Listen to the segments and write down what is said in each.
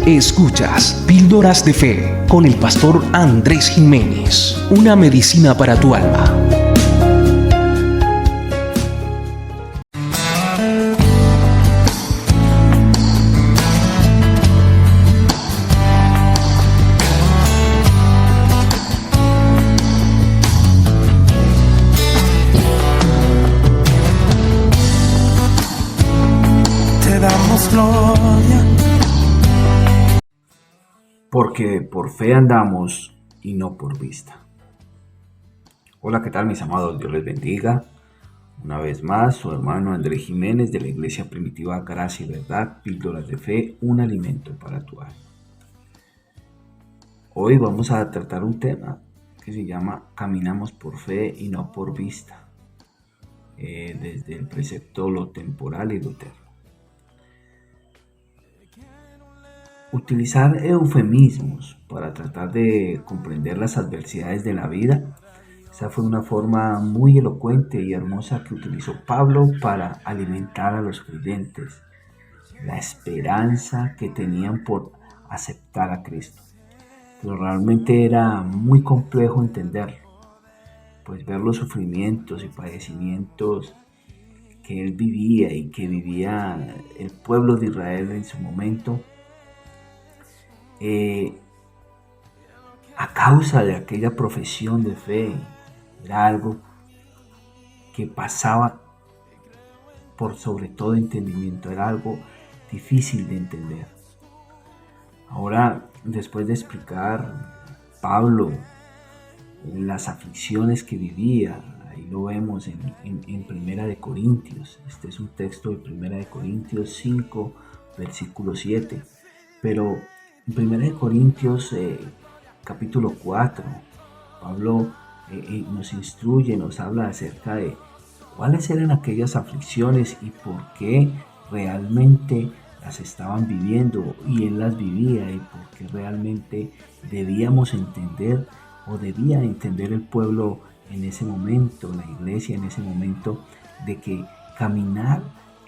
Escuchas Píldoras de Fe con el pastor Andrés Jiménez, una medicina para tu alma. Te damos gloria. Porque por fe andamos y no por vista. Hola, ¿qué tal mis amados? Dios les bendiga. Una vez más, su hermano Andrés Jiménez de la Iglesia Primitiva Gracia y Verdad, Píldoras de Fe, un alimento para tu alma. Hoy vamos a tratar un tema que se llama Caminamos por fe y no por vista, desde el precepto lo temporal y lo eterno. Utilizar eufemismos para tratar de comprender las adversidades de la vida, esa fue una forma muy elocuente y hermosa que utilizó Pablo para alimentar a los creyentes, la esperanza que tenían por aceptar a Cristo. Pero realmente era muy complejo entenderlo, pues ver los sufrimientos y padecimientos que él vivía y que vivía el pueblo de Israel en su momento, a causa de aquella profesión de fe, era algo que pasaba por sobre todo entendimiento, era algo difícil de entender. Ahora, después de explicar Pablo las aflicciones que vivía, ahí lo vemos en Primera de Corintios, este es un texto de Primera de Corintios 5, versículo 7, pero en Primera de Corintios capítulo 4, Pablo nos instruye, nos habla acerca de cuáles eran aquellas aflicciones y por qué realmente las estaban viviendo y él las vivía y por qué realmente debíamos entender o debía entender el pueblo en ese momento, la iglesia en ese momento, de que caminar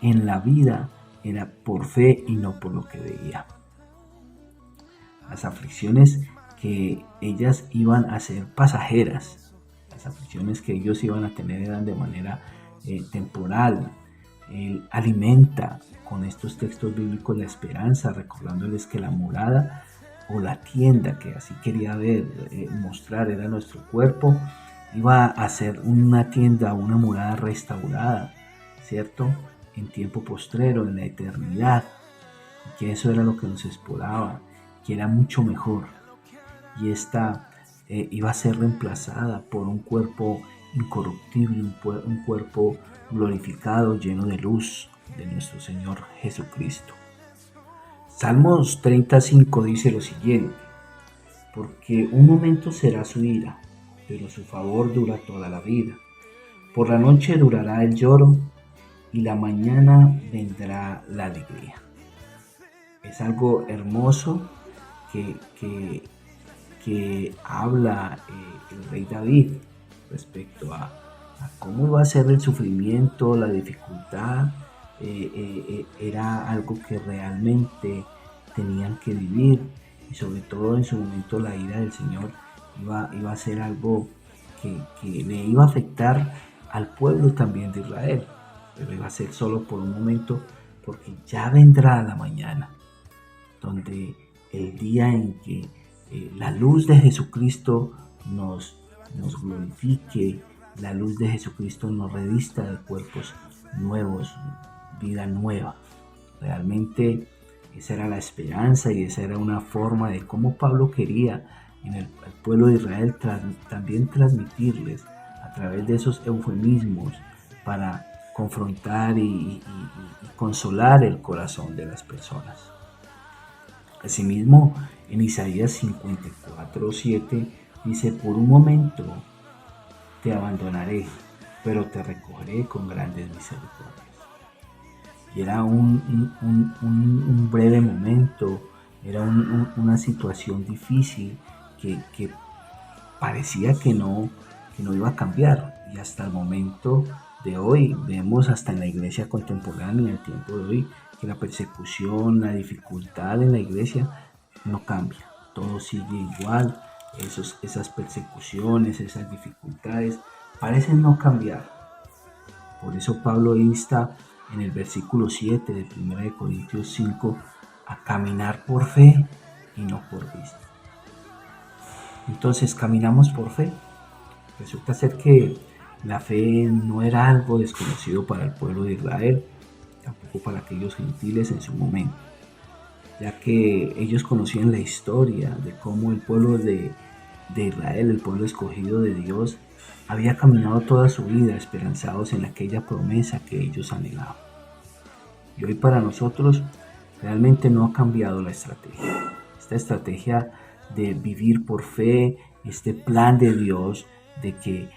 en la vida era por fe y no por lo que veía. Las aflicciones que ellas iban a ser pasajeras, las aflicciones que ellos iban a tener eran de manera temporal. Él alimenta con estos textos bíblicos la esperanza, recordándoles que la morada o la tienda que así quería mostrar era nuestro cuerpo, iba a ser una tienda, una morada restaurada, ¿cierto? En tiempo postrero, en la eternidad, y que eso era lo que nos esperaba, que era mucho mejor, y esta iba a ser reemplazada por un cuerpo incorruptible, un cuerpo glorificado, lleno de luz de nuestro Señor Jesucristo. Salmos 35 dice lo siguiente: porque un momento será su ira, pero su favor dura toda la vida. Por la noche durará el lloro y la mañana vendrá la alegría. Es algo hermoso que habla el rey David respecto a cómo iba a ser el sufrimiento, la dificultad. Era algo que realmente tenían que vivir, y sobre todo en su momento la ira del Señor iba a ser algo que le iba a afectar al pueblo también de Israel, pero iba a ser solo por un momento, porque ya vendrá la mañana, donde el día en que la luz de Jesucristo nos glorifique, la luz de Jesucristo nos revista de cuerpos nuevos, vida nueva. Realmente esa era la esperanza y esa era una forma de cómo Pablo quería en el pueblo de Israel también transmitirles a través de esos eufemismos para confrontar y consolar el corazón de las personas. Asimismo, en Isaías 54:7 dice: por un momento te abandonaré, pero te recogeré con grandes misericordias. Y era un breve momento, era una situación difícil que parecía que no iba a cambiar. Y hasta el momento de hoy, vemos hasta en la iglesia contemporánea, en el tiempo de hoy, que la persecución, la dificultad en la iglesia no cambia, todo sigue igual. Esas persecuciones, esas dificultades parecen no cambiar. Por eso Pablo insta en el versículo 7 de 1 Corintios 5 a caminar por fe y no por vista. Entonces, caminamos por fe. Resulta ser que la fe no era algo desconocido para el pueblo de Israel, tampoco para aquellos gentiles en su momento, ya que ellos conocían la historia de cómo el pueblo de Israel, el pueblo escogido de Dios, había caminado toda su vida esperanzados en aquella promesa que ellos anhelaban. Y hoy para nosotros realmente no ha cambiado la estrategia. Esta estrategia de vivir por fe, este plan de Dios de que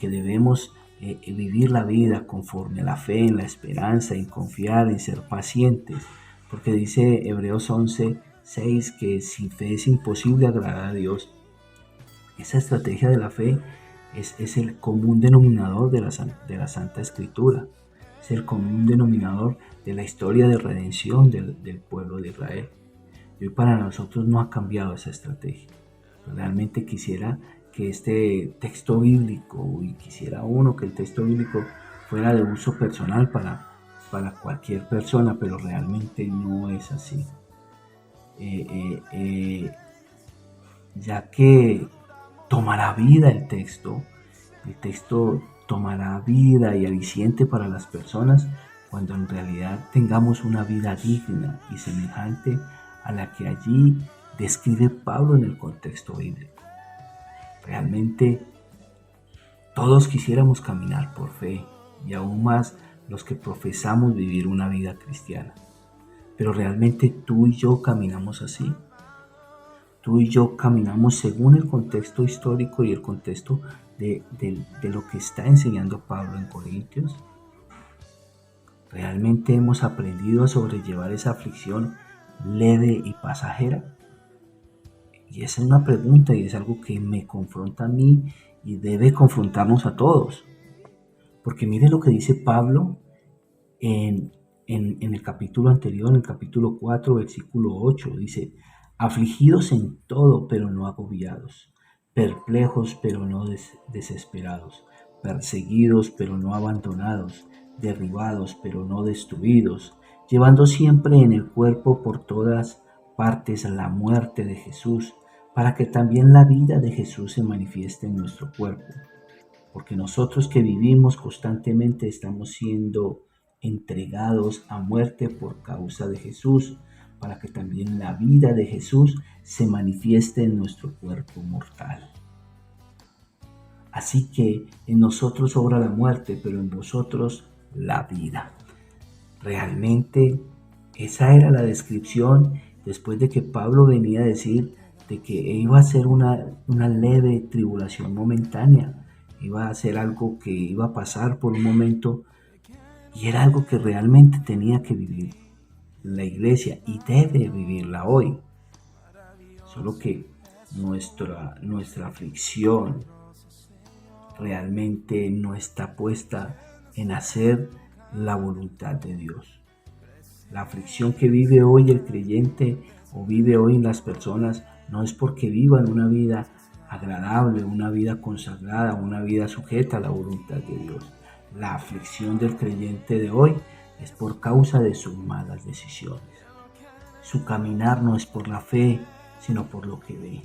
debemos vivir la vida conforme a la fe, en la esperanza, en confiar, en ser pacientes. Porque dice Hebreos 11:6 que sin fe es imposible agradar a Dios. Esa estrategia de la fe es el común denominador de la Santa Escritura. Es el común denominador de la historia de redención del pueblo de Israel. Y hoy para nosotros no ha cambiado esa estrategia. Realmente quisiera que este texto bíblico, y quisiera uno que el texto bíblico fuera de uso personal para cualquier persona, pero realmente no es así. Ya que tomará vida el texto tomará vida y aliciente para las personas cuando en realidad tengamos una vida digna y semejante a la que allí describe Pablo en el contexto bíblico. Realmente todos quisiéramos caminar por fe, y aún más los que profesamos vivir una vida cristiana. Pero realmente tú y yo caminamos así. Tú y yo caminamos según el contexto histórico y el contexto de lo que está enseñando Pablo en Corintios. ¿Realmente hemos aprendido a sobrellevar esa aflicción leve y pasajera? Y esa es una pregunta y es algo que me confronta a mí y debe confrontarnos a todos. Porque mire lo que dice Pablo en el capítulo anterior, en el capítulo 4, versículo 8. Dice: afligidos en todo, pero no agobiados, perplejos, pero no desesperados, perseguidos, pero no abandonados, derribados, pero no destruidos, llevando siempre en el cuerpo por todas partes la muerte de Jesús, para que también la vida de Jesús se manifieste en nuestro cuerpo. Porque nosotros que vivimos constantemente estamos siendo entregados a muerte por causa de Jesús, para que también la vida de Jesús se manifieste en nuestro cuerpo mortal. Así que en nosotros obra la muerte, pero en vosotros la vida. Realmente esa era la descripción después de que Pablo venía a decir de que iba a ser una leve tribulación momentánea, iba a ser algo que iba a pasar por un momento, y era algo que realmente tenía que vivir la iglesia y debe vivirla hoy. Solo que nuestra aflicción realmente no está puesta en hacer la voluntad de Dios. La aflicción que vive hoy el creyente o vive hoy las personas no es porque vivan una vida agradable, una vida consagrada, una vida sujeta a la voluntad de Dios. La aflicción del creyente de hoy es por causa de sus malas decisiones. Su caminar no es por la fe, sino por lo que ve.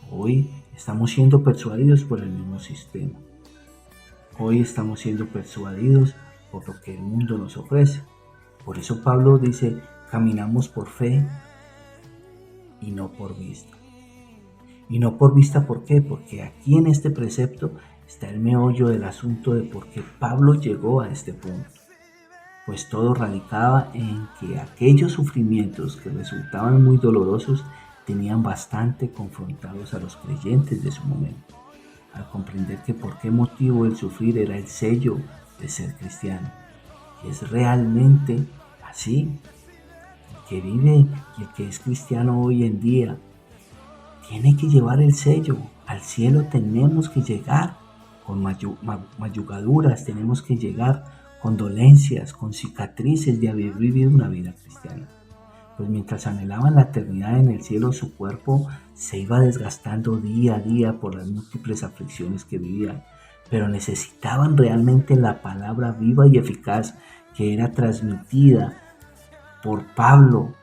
Hoy estamos siendo persuadidos por el mismo sistema. Hoy estamos siendo persuadidos por lo que el mundo nos ofrece. Por eso Pablo dice: caminamos por fe y no por vista. Y no por vista, ¿por qué? Porque aquí en este precepto está el meollo del asunto de por qué Pablo llegó a este punto. Pues todo radicaba en que aquellos sufrimientos que resultaban muy dolorosos tenían bastante confrontados a los creyentes de su momento, al comprender que por qué motivo el sufrir era el sello de ser cristiano. Y es realmente así. El que vive y el que es cristiano hoy en día tiene que llevar el sello. Al cielo tenemos que llegar con mayugaduras, tenemos que llegar con dolencias, con cicatrices de haber vivido una vida cristiana. Pues mientras anhelaban la eternidad en el cielo, su cuerpo se iba desgastando día a día por las múltiples aflicciones que vivían, pero necesitaban realmente la palabra viva y eficaz que era transmitida por Pablo,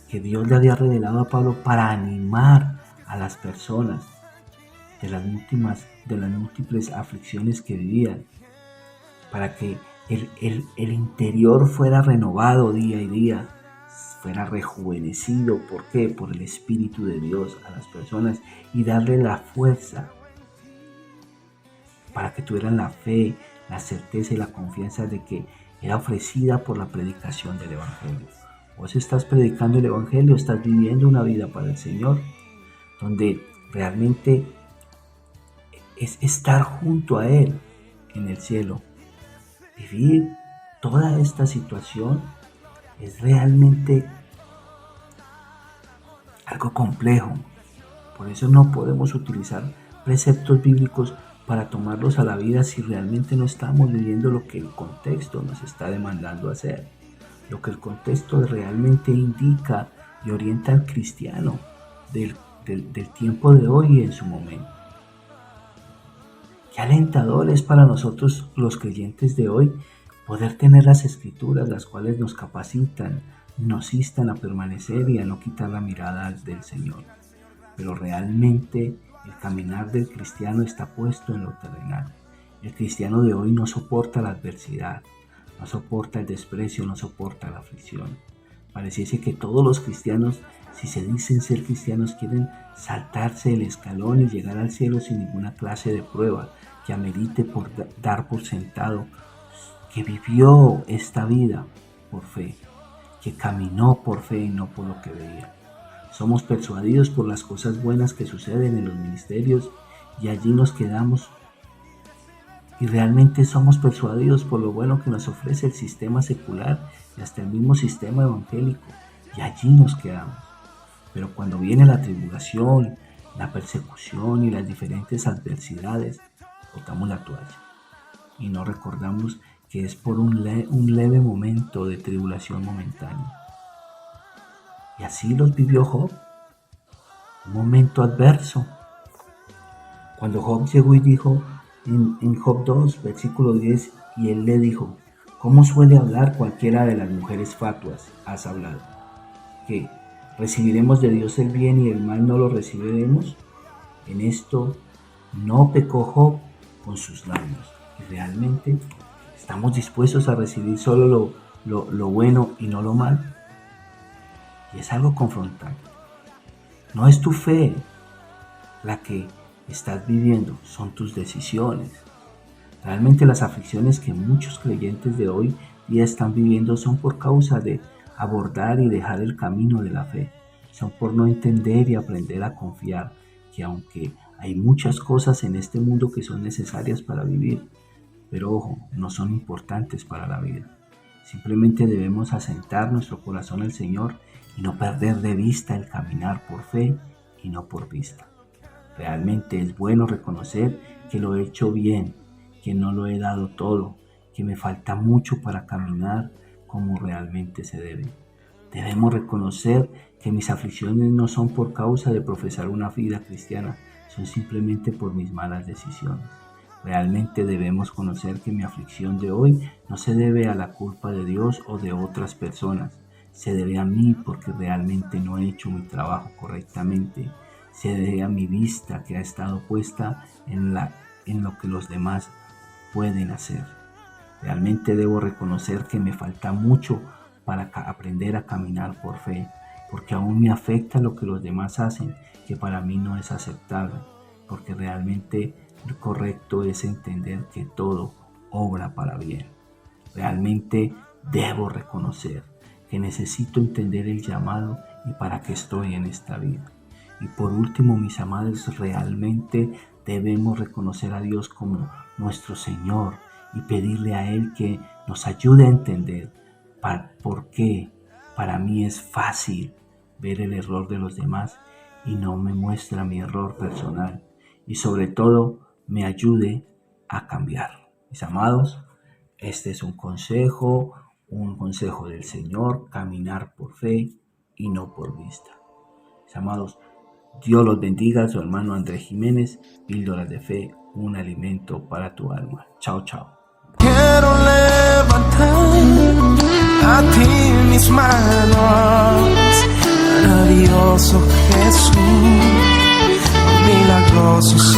que Dios le había revelado a Pablo para animar a las personas de las múltiples aflicciones que vivían, para que el interior fuera renovado día a día, fuera rejuvenecido. ¿Por qué? Por el Espíritu de Dios a las personas, y darle la fuerza para que tuvieran la fe, la certeza y la confianza de que era ofrecida por la predicación del Evangelio. Vos estás predicando el Evangelio, estás viviendo una vida para el Señor, donde realmente es estar junto a Él en el cielo. Vivir toda esta situación es realmente algo complejo. Por eso no podemos utilizar preceptos bíblicos para tomarlos a la vida si realmente no estamos viviendo lo que el contexto nos está demandando hacer, lo que el contexto realmente indica y orienta al cristiano del tiempo de hoy y en su momento. Qué alentador es para nosotros los creyentes de hoy poder tener las escrituras, las cuales nos capacitan, nos instan a permanecer y a no quitar la mirada del Señor. Pero realmente el caminar del cristiano está puesto en lo terrenal. El cristiano de hoy no soporta la adversidad, no soporta el desprecio, no soporta la aflicción. Pareciese que todos los cristianos, si se dicen ser cristianos, quieren saltarse el escalón y llegar al cielo sin ninguna clase de prueba que amerite por dar por sentado que vivió esta vida por fe, que caminó por fe y no por lo que veía. Somos persuadidos por las cosas buenas que suceden en los ministerios y allí nos quedamos. Y realmente somos persuadidos por lo bueno que nos ofrece el sistema secular y hasta el mismo sistema evangélico, y allí nos quedamos. Pero cuando viene la tribulación, la persecución y las diferentes adversidades, botamos la toalla y no recordamos que es por un leve momento de tribulación momentánea. Y así los vivió Job, un momento adverso. Cuando Job llegó y dijo en Job 2, versículo 10, y él le dijo: ¿cómo suele hablar cualquiera de las mujeres fatuas? Has hablado. ¿Qué? ¿Recibiremos de Dios el bien y el mal no lo recibiremos? En esto no pecó Job con sus labios. Y realmente estamos dispuestos a recibir solo lo bueno y no lo malo. Y es algo confrontante. No es tu fe la que estás viviendo, son tus decisiones. Realmente las aflicciones que muchos creyentes de hoy día están viviendo son por causa de abordar y dejar el camino de la fe. Son por no entender y aprender a confiar que aunque hay muchas cosas en este mundo que son necesarias para vivir, pero ojo, no son importantes para la vida. Simplemente debemos asentar nuestro corazón al Señor y no perder de vista el caminar por fe y no por vista. Realmente es bueno reconocer que lo he hecho bien, que no lo he dado todo, que me falta mucho para caminar como realmente se debe. Debemos reconocer que mis aflicciones no son por causa de profesar una vida cristiana, son simplemente por mis malas decisiones. Realmente debemos conocer que mi aflicción de hoy no se debe a la culpa de Dios o de otras personas, se debe a mí porque realmente no he hecho mi trabajo correctamente, se debe a mi vista que ha estado puesta en lo que los demás pueden hacer. Realmente debo reconocer que me falta mucho para aprender a caminar por fe, porque aún me afecta lo que los demás hacen, que para mí no es aceptable, porque realmente lo correcto es entender que todo obra para bien. Realmente debo reconocer que necesito entender el llamado y para qué estoy en esta vida. Y por último, mis amados, realmente debemos reconocer a Dios como nuestro Señor y pedirle a Él que nos ayude a entender por qué para mí es fácil ver el error de los demás y no me muestra mi error personal. Y sobre todo, me ayude a cambiar. Mis amados, Este es un consejo del Señor, caminar por fe y no por vista. Mis amados, Dios los bendiga. Su hermano Andrés Jiménez, Píldoras de Fe, un alimento para tu alma. Chao, chao. Quiero levantar a ti mis manos, maravilloso Jesús, milagroso